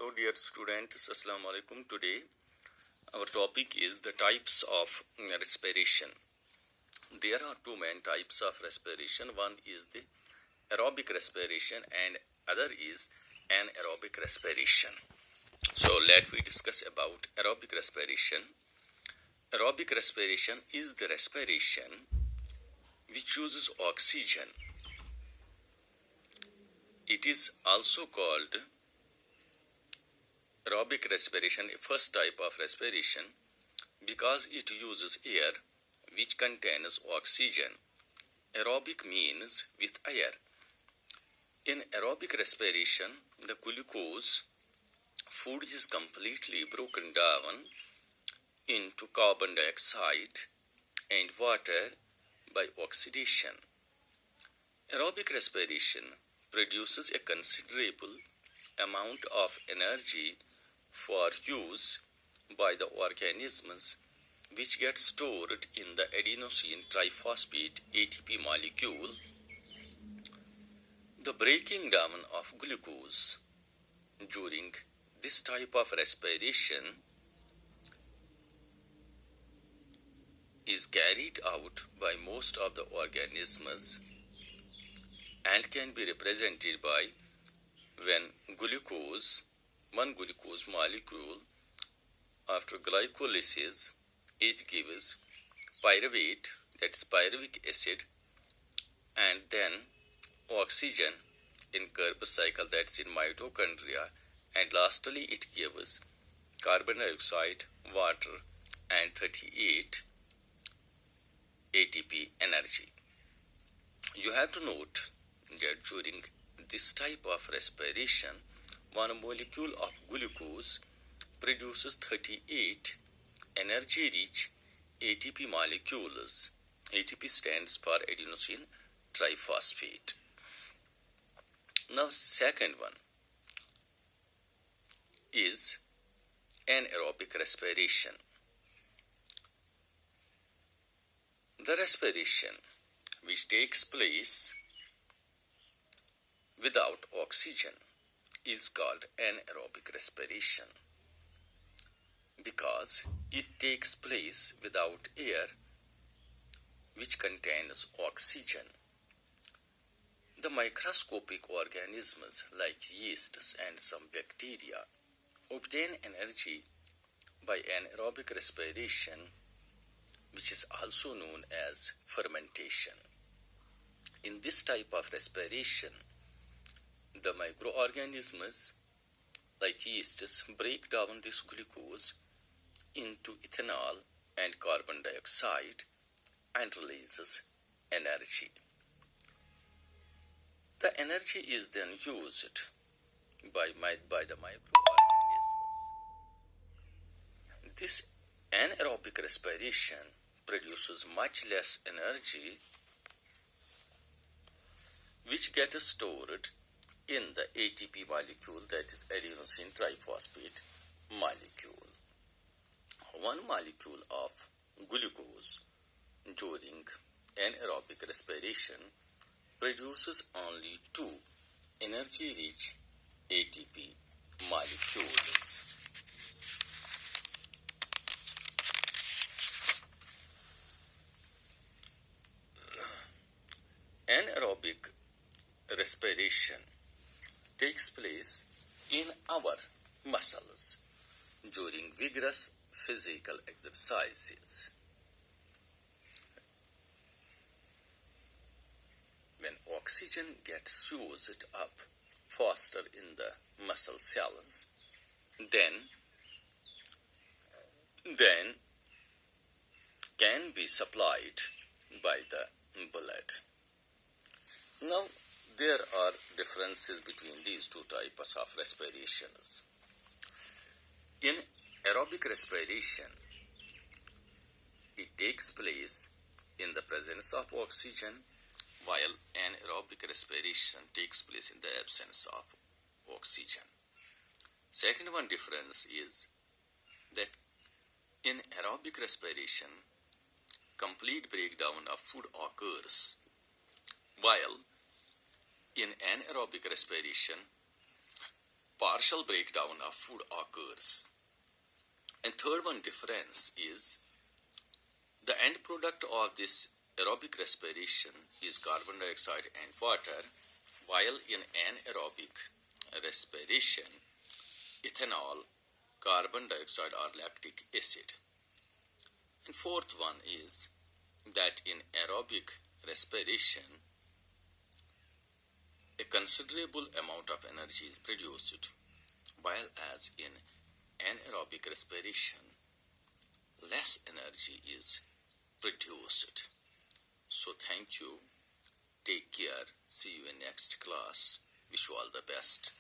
Hello dear students, Assalamu alaikum. Today our topic is the types of respiration. There are two main types of respiration. One is the aerobic respiration and other is anaerobic respiration. So let we discuss about aerobic respiration. Aerobic respiration is the respiration which uses oxygen. It is also called aerobic respiration, a first type of respiration, because it uses air which contains oxygen. Aerobic means with air. In aerobic respiration, the glucose food is completely broken down into carbon dioxide and water by oxidation. Aerobic respiration produces a considerable amount of energy for use by the organisms, which gets stored in the adenosine triphosphate ATP molecule. The breaking down of glucose during this type of respiration is carried out by most of the organisms and can be represented by when one glucose molecule, after glycolysis, it gives pyruvate, that's pyruvic acid, and then oxygen in Krebs cycle, that's in mitochondria, and lastly it gives carbon dioxide, water, and 38 ATP energy. You have to note that during this type of respiration, one molecule of glucose produces 38 energy-rich ATP molecules. ATP stands for adenosine triphosphate. Now, second one is anaerobic respiration. The respiration which takes place without oxygen is called anaerobic respiration because it takes place without air which contains oxygen. The microscopic organisms like yeasts and some bacteria obtain energy by anaerobic respiration, which is also known as fermentation. In this type of respiration, the microorganisms like yeasts break down this glucose into ethanol and carbon dioxide and releases energy. The energy is then used by the microorganisms. This anaerobic respiration produces much less energy which gets stored in the ATP molecule, that is adenosine triphosphate molecule. One molecule of glucose during anaerobic respiration produces only two energy-rich ATP molecules. Anaerobic respiration takes place in our muscles during vigorous physical exercises. When oxygen gets used up faster in the muscle cells, then can be supplied by the blood. Now, there are differences between these two types of respirations. In aerobic respiration, it takes place in the presence of oxygen, while anaerobic respiration takes place in the absence of oxygen. Second one difference is that in aerobic respiration, complete breakdown of food occurs, while in anaerobic respiration, partial breakdown of food occurs. And third one difference is the end product of this aerobic respiration is carbon dioxide and water, while in anaerobic respiration, ethanol, carbon dioxide or lactic acid. And fourth one is that in aerobic respiration, a considerable amount of energy is produced, while as in anaerobic respiration, less energy is produced. So thank you. Take care. See you in next class. Wish you all the best.